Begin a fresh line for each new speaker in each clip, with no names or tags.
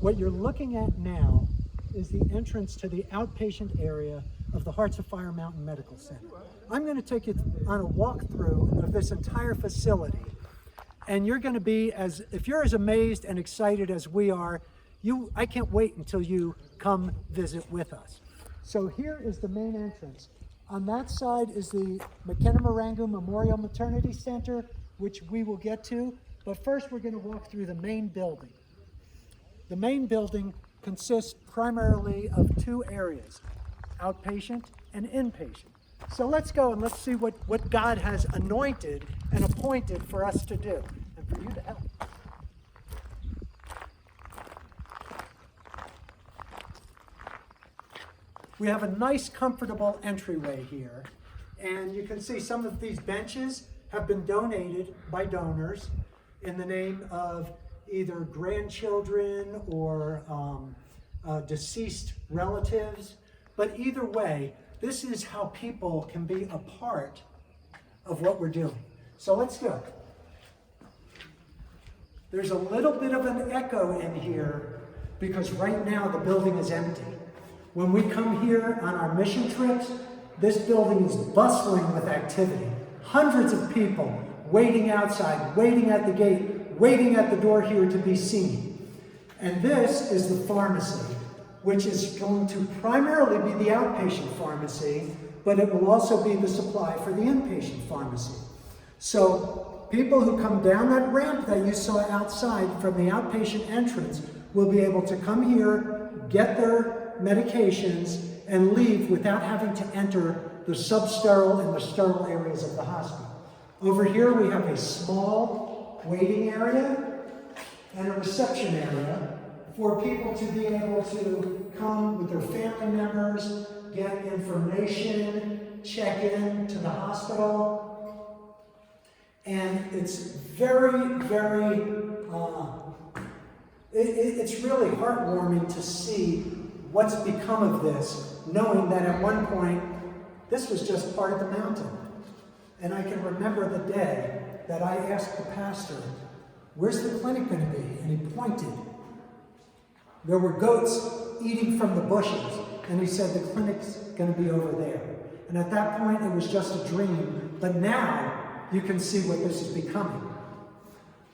What you're looking at now is the entrance to the outpatient area of the Hearts of Fire Mountain Medical Center. I'm going to take you on a walkthrough of this entire facility, and you're going to be if you're as amazed and excited as we are, I can't wait until you come visit with us. So here is the main entrance. On that side is the McKenna Marangu Memorial Maternity Center, which we will get to, but first we're going to walk through the main building. The main building consists primarily of two areas, outpatient and inpatient. So let's go and let's see what God has anointed and appointed for us to do and for you to help. We have a nice, comfortable entryway here, and you can see some of these benches have been donated by donors in the name of either grandchildren or deceased relatives. But either way, this is how people can be a part of what we're doing. So let's go. There's a little bit of an echo in here because right now the building is empty. When we come here on our mission trips, this building is bustling with activity. Hundreds of people waiting outside, waiting at the gate, waiting at the door here to be seen. And this is the pharmacy, which is going to primarily be the outpatient pharmacy, but it will also be the supply for the inpatient pharmacy. So people who come down that ramp that you saw outside from the outpatient entrance will be able to come here, get their medications, and leave without having to enter the substerile and the sterile areas of the hospital. Over here we have a small waiting area and a reception area for people to be able to come with their family members, get information, check in to the hospital. And it's very, very, it's really heartwarming to see what's become of this, knowing that at one point, this was just part of the mountain. And I can remember the day that I asked the pastor, "Where's the clinic going to be?" And he pointed. There were goats eating from the bushes, and he said, "The clinic's going to be over there." And at that point, it was just a dream, but now you can see what this is becoming.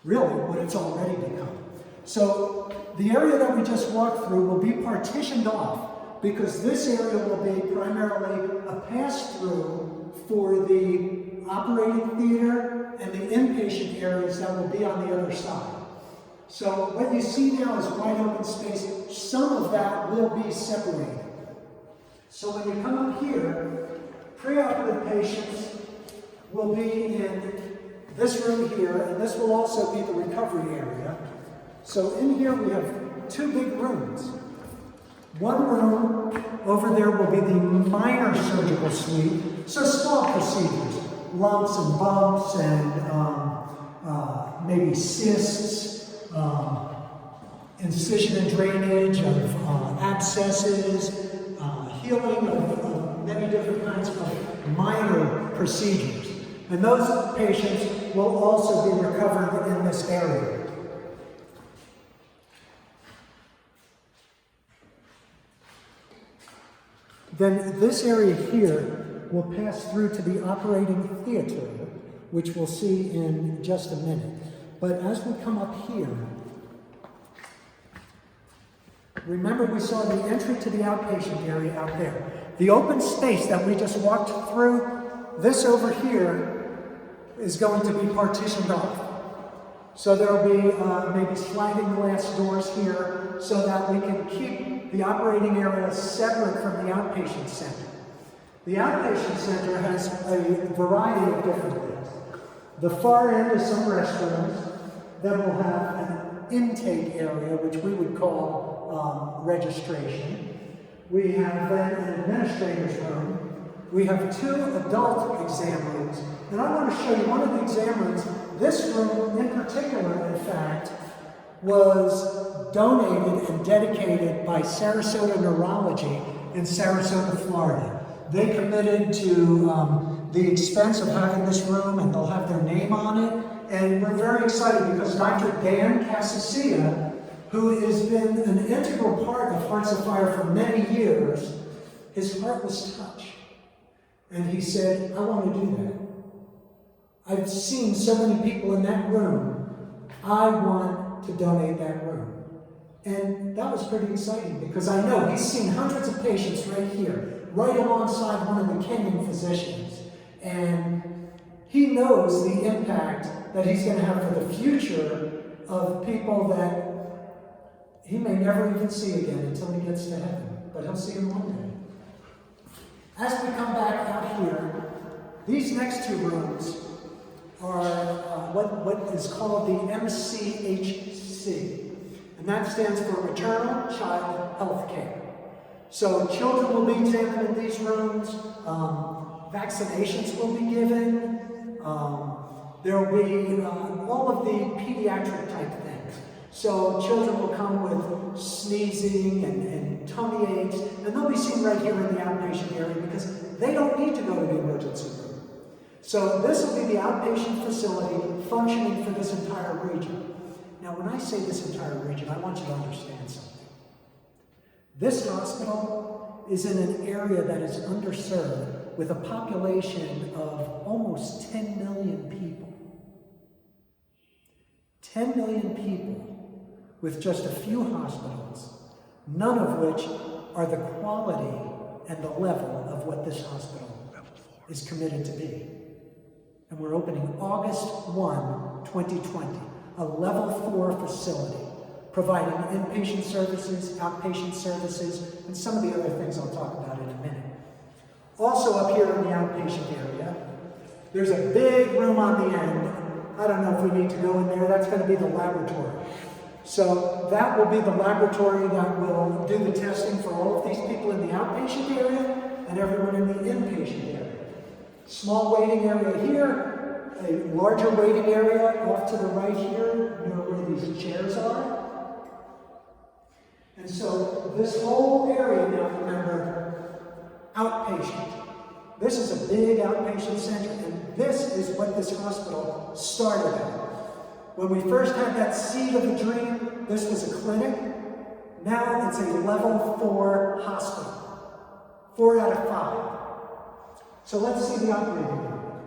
Really, what it's already become. So the area that we just walked through will be partitioned off because this area will be primarily a pass-through for the operating theater and the inpatient areas that will be on the other side. So what you see now is wide open space. Some of that will be separated. So when you come up here, preoperative patients will be in this room here, and this will also be the recovery area. So in here we have two big rooms. One room over there will be the minor surgical suite, so small procedures, lumps and bumps and maybe cysts, incision and drainage of abscesses, healing of many different kinds of minor procedures. And those patients will also be recovered in this area. Then this area here will pass through to the operating theater, which we'll see in just a minute. But as we come up here, remember we saw the entry to the outpatient area out there. The open space that we just walked through, this over here is going to be partitioned off. So there will be maybe sliding glass doors here so that we can keep the operating area separate from the outpatient center. The outpatient center has a variety of different things. The far end is some restrooms that will have an intake area, which we would call registration. We have then an administrator's room. We have two adult exam rooms. And I want to show you one of the exam rooms. This room in particular, in fact, was donated and dedicated by Sarasota Neurology in Sarasota, Florida. They committed to the expense of having this room, and they'll have their name on it. And we're very excited because Dr. Dan Casasilla, who has been an integral part of Hearts Afire for many years, his heart was touched. And he said, I want to do that. I've seen so many people in that room. I want to donate that room. And that was pretty exciting because I know he's seen hundreds of patients right here, right alongside one of the Kenyan physicians. And he knows the impact that he's going to have for the future of people that he may never even see again until he gets to heaven. But he'll see them one day. As we come back out here, these next two rooms are what is called the MCHC, and that stands for Maternal Child Health Care. So children will be examined in these rooms, vaccinations will be given, there will be all of the pediatric type things. So children will come with sneezing and tummy aches, and they'll be seen right here in the outpatient area because they don't need to go to the emergency room. So this will be the outpatient facility functioning for this entire region. Now when I say this entire region, I want you to understand something. This hospital is in an area that is underserved with a population of almost 10 million people. 10 million people with just a few hospitals, none of which are the quality and the level of what this hospital is committed to be. And we're opening August 1, 2020, a level 4 facility, providing inpatient services, outpatient services, and some of the other things I'll talk about in a minute. Also up here in the outpatient area, there's a big room on the end. I don't know if we need to go in there. That's going to be the laboratory. So that will be the laboratory that will do the testing for all of these people in the outpatient area and everyone in the inpatient area. Small waiting area here, a larger waiting area off to the right here, near where these chairs are. And so this whole area now, remember, outpatient. This is a big outpatient center, and this is what this hospital started at. When we first had that seed of a dream, this was a clinic. Now it's a level 4 hospital. 4 out of 5. So let's see the operating room.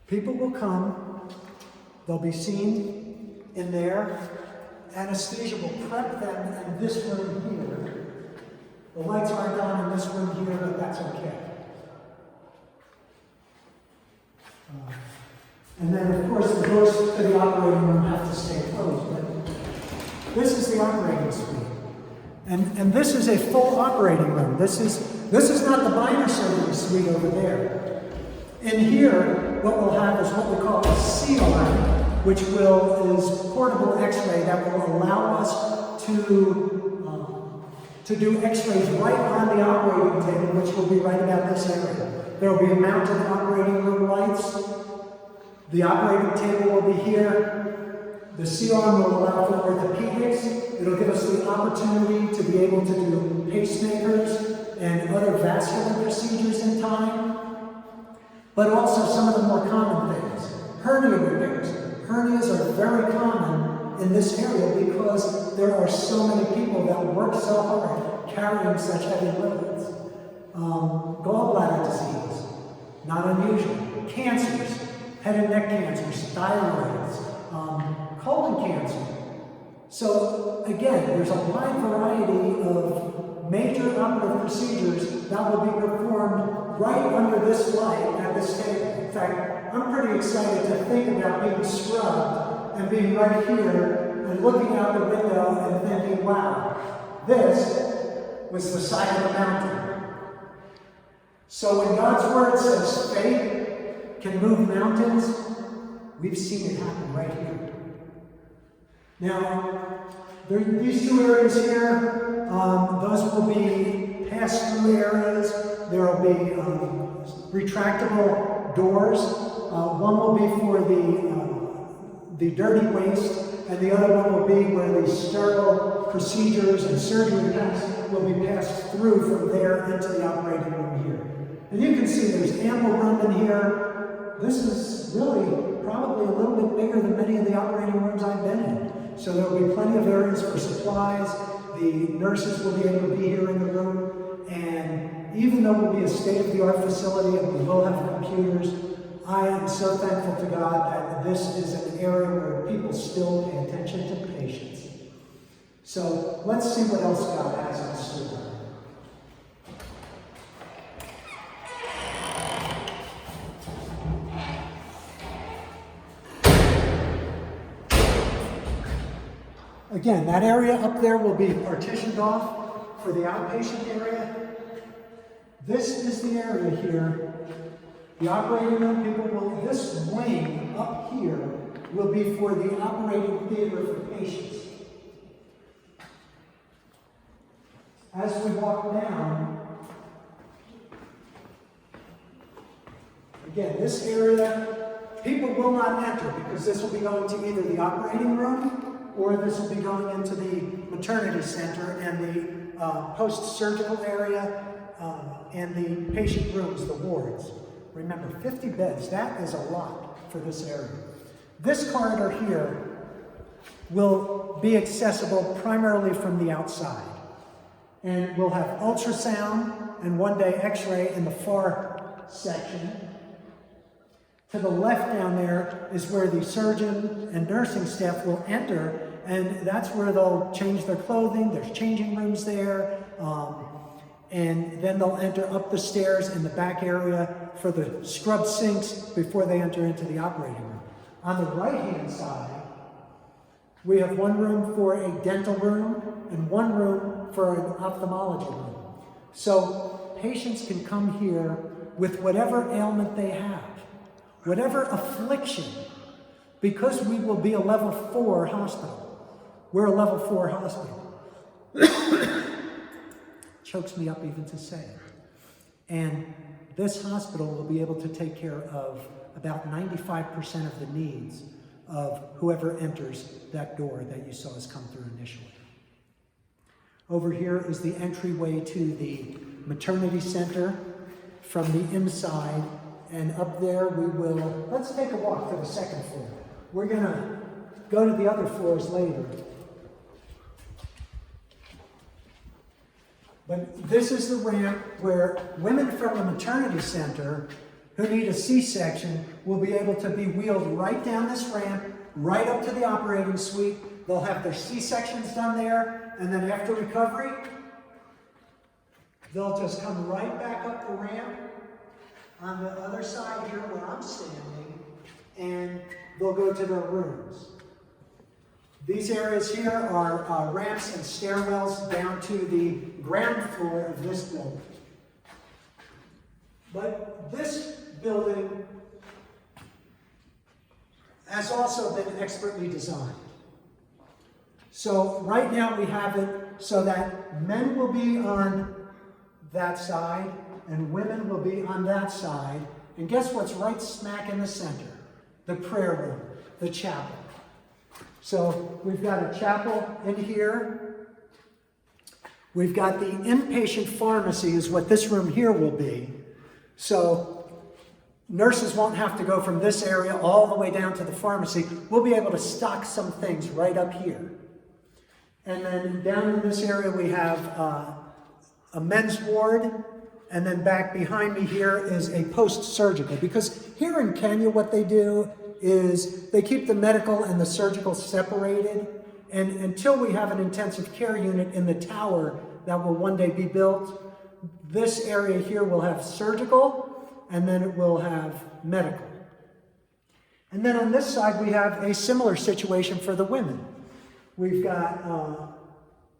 People will come, they'll be seen in there. Anesthesia will prep them in this room here. The lights aren't on in this room here, but that's okay. And then, of course, the doors to the operating room have to stay closed. But this is the operating suite. And this is a full operating room. This is not the minor surgery suite over there. In here, what we'll have is what we call a C-arm, which is portable X-ray that will allow us to do X-rays right on the operating table, which will be right about this area. There will be mounted operating room lights. The operating table will be here. The C-arm will allow for orthopedics. It'll give us the opportunity to be able to do pacemakers and other vascular procedures in time. But also some of the more common things. Hernia repairs. Hernias are very common in this area because there are so many people that work so hard carrying such heavy loads. Gallbladder disease, not unusual. Cancers, head and neck cancers, thyroids, colon cancer. So again, there's a wide variety of major operative procedures that will be performed right under this light at this table. In fact, I'm pretty excited to think about being scrubbed and being right here and looking out the window and thinking, wow, this was the side of the mountain. So when God's word says faith can move mountains, we've seen it happen right here. Now, these two areas here, those will be pass-through areas. There will be retractable doors. One will be for the dirty waste, and the other one will be where the sterile procedures and surgery will be passed through from there into the operating room here. And you can see there's ample room in here. this is really probably a little bit bigger than many of the operating rooms I've been in. So there will be plenty of areas for supplies. The nurses will be able to be here in the room. And even though it will be a state-of-the-art facility and we will have computers, I am so thankful to God that this is an area where people still pay attention to patients. So let's see what else God has in store. Again, that area up there will be partitioned off for the outpatient area. This is the area here. The operating room, this wing up here will be for the operating theater for patients. As we walk down, again, this area, people will not enter because this will be going to either the operating room or this will be going into the maternity center and the post-surgical area and the patient rooms, the wards. Remember, 50 beds, that is a lot for this area. This corridor here will be accessible primarily from the outside. And we'll have ultrasound and one day x-ray in the far section. To the left down there is where the surgeon and nursing staff will enter, and that's where they'll change their clothing. There's changing rooms there. And then they'll enter up the stairs in the back area for the scrub sinks before they enter into the operating room. On the right-hand side, we have one room for a dental room and one room for an ophthalmology room. So patients can come here with whatever ailment they have, whatever affliction, because we will be a level 4 hospital. We're a level 4 hospital. Chokes me up even to say it. And this hospital will be able to take care of about 95% of the needs of whoever enters that door that you saw us come through initially. Over here is the entryway to the maternity center from the inside, and up there we will, let's take a walk to the second floor. We're gonna go to the other floors later. But this is the ramp where women from the maternity center who need a C-section will be able to be wheeled right down this ramp, right up to the operating suite. They'll have their C-sections done there, and then after recovery, they'll just come right back up the ramp on the other side here where I'm standing, and they'll go to their rooms. These areas here are ramps and stairwells down to the ground floor of this building. But this building has also been expertly designed. So right now we have it so that men will be on that side and women will be on that side. And guess what's right smack in the center? The prayer room, the chapel. So we've got a chapel in here. We've got the inpatient pharmacy is what this room here will be. So nurses won't have to go from this area all the way down to the pharmacy. We'll be able to stock some things right up here. And then down in this area we have a men's ward. And then back behind me here is a post-surgical. Because here in Kenya what they do is they keep the medical and the surgical separated, and until we have an intensive care unit in the tower that will one day be built, this area here will have surgical, and then it will have medical. And then on this side we have a similar situation for the women. We've got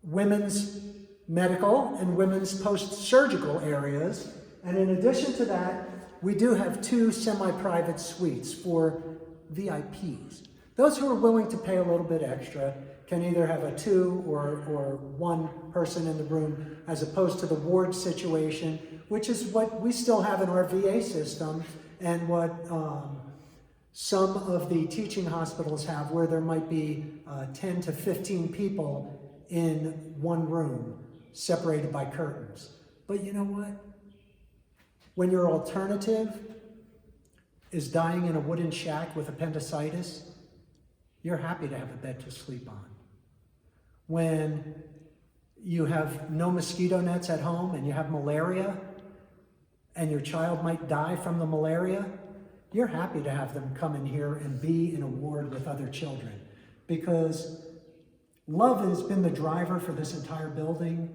women's medical and women's post-surgical areas, and in addition to that, we do have 2 semi-private suites for VIPs. Those who are willing to pay a little bit extra can either have a 2 or 1 person in the room, as opposed to the ward situation, which is what we still have in our VA system and what some of the teaching hospitals have, where there might be 10 to 15 people in one room, separated by curtains. But you know what? When you're alternative is dying in a wooden shack with appendicitis, you're happy to have a bed to sleep on. When you have no mosquito nets at home and you have malaria and your child might die from the malaria, you're happy to have them come in here and be in a ward with other children, because love has been the driver for this entire building,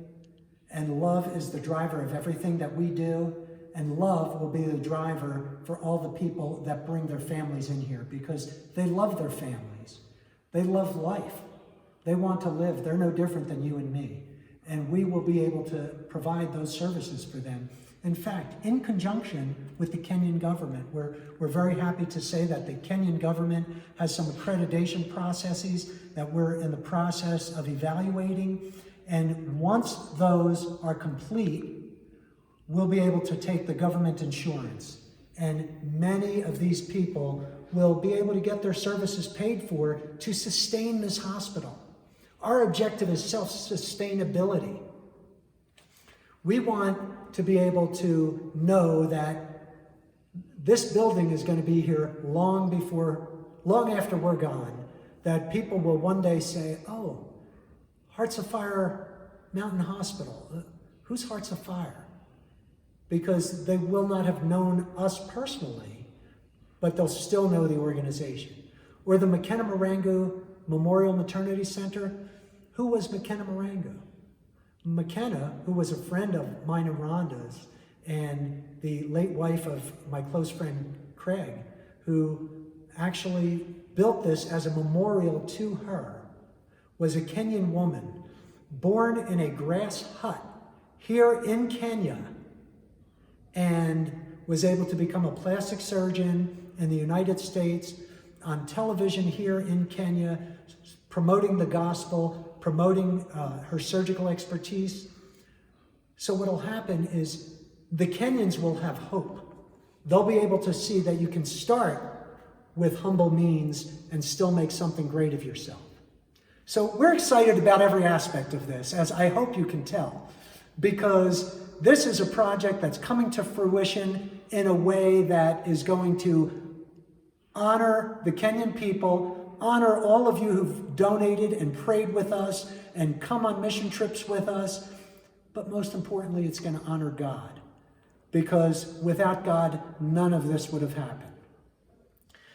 and love is the driver of everything that we do, and love will be the driver for all the people that bring their families in here, because they love their families. They love life. They want to live. They're no different than you and me, and we will be able to provide those services for them. In fact, in conjunction with the Kenyan government, we're very happy to say that the Kenyan government has some accreditation processes that we're in the process of evaluating. And once those are complete, we'll be able to take the government insurance. And many of these people will be able to get their services paid for to sustain this hospital. Our objective is self-sustainability. We want to be able to know that this building is going to be here long after we're gone, that people will one day say, oh, Hearts of Fire Mountain Hospital, who's Hearts of Fire? Because they will not have known us personally, but they'll still know the organization. Or the McKenna Marangu Memorial Maternity Center. Who was McKenna Marangu? McKenna, who was a friend of mine and Rhonda's, and the late wife of my close friend Craig, who actually built this as a memorial to her, was a Kenyan woman born in a grass hut here in Kenya, and was able to become a plastic surgeon in the United States, on television here in Kenya, promoting the gospel, promoting her surgical expertise. So what'll happen is the Kenyans will have hope. They'll be able to see that you can start with humble means and still make something great of yourself. So we're excited about every aspect of this, as I hope you can tell, because this is a project that's coming to fruition in a way that is going to honor the Kenyan people, honor all of you who've donated and prayed with us and come on mission trips with us. But most importantly, it's going to honor God, because without God, none of this would have happened.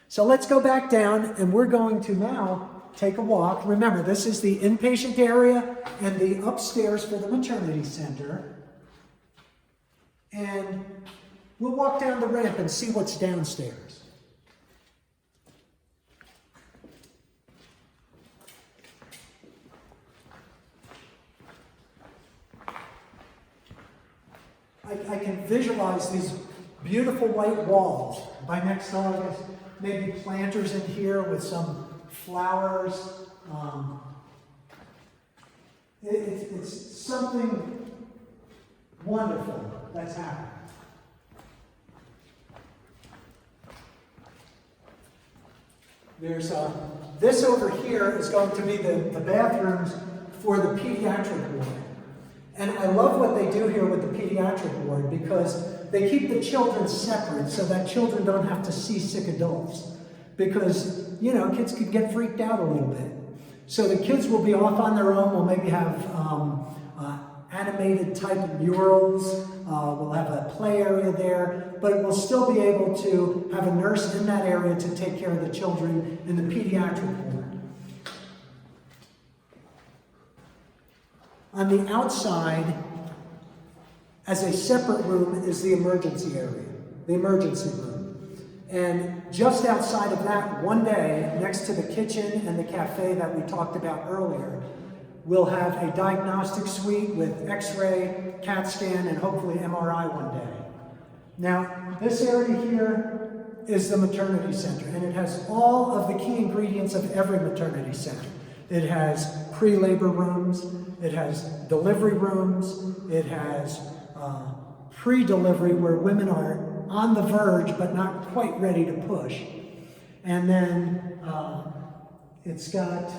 So let's go back down, and we're going to now take a walk. Remember, this is the inpatient area and the upstairs for the maternity center. And we'll walk down the ramp and see what's downstairs. I can visualize these beautiful white walls. By next August, maybe planters in here with some flowers. It's something wonderful that's happening. There's this over here is going to be the bathrooms for the pediatric ward. And I love what they do here with the pediatric ward, because they keep the children separate so that children don't have to see sick adults. Because, you know, kids could get freaked out a little bit. So the kids will be off on their own. We'll maybe have animated type murals. We'll have a play area there. But we'll still be able to have a nurse in that area to take care of the children in the pediatric ward. On the outside, as a separate room, is the emergency area, the emergency room. And just outside of that, one day, next to the kitchen and the cafe that we talked about earlier, we'll have a diagnostic suite with X-ray, CAT scan, and hopefully MRI one day. Now, this area here is the maternity center, and it has all of the key ingredients of every maternity center. It has pre-labor rooms, it has delivery rooms, it has pre-delivery where women are on the verge but not quite ready to push. And then it's got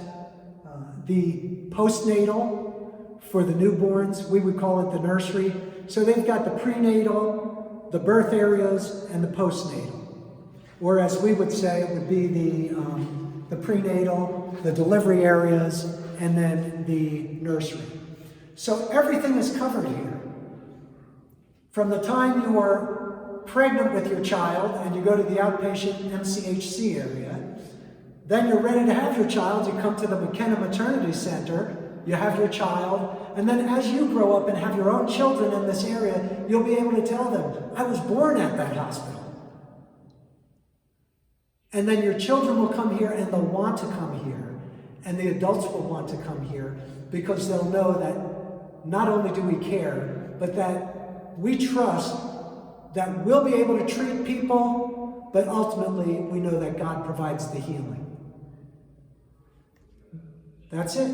the postnatal for the newborns. We would call it the nursery. So they've got the prenatal, the birth areas, and the postnatal. or as we would say, it would be the prenatal, the delivery areas, and then the nursery. So everything is covered here. From the time you are pregnant with your child and you go to the outpatient MCHC area, then you're ready to have your child, you come to the McKenna Maternity Center, you have your child, and then as you grow up and have your own children in this area, you'll be able to tell them, I was born at that hospital. And then your children will come here and they'll want to come here. And the adults will want to come here because they'll know that not only do we care, but that we trust that we'll be able to treat people, but ultimately we know that God provides the healing. That's it.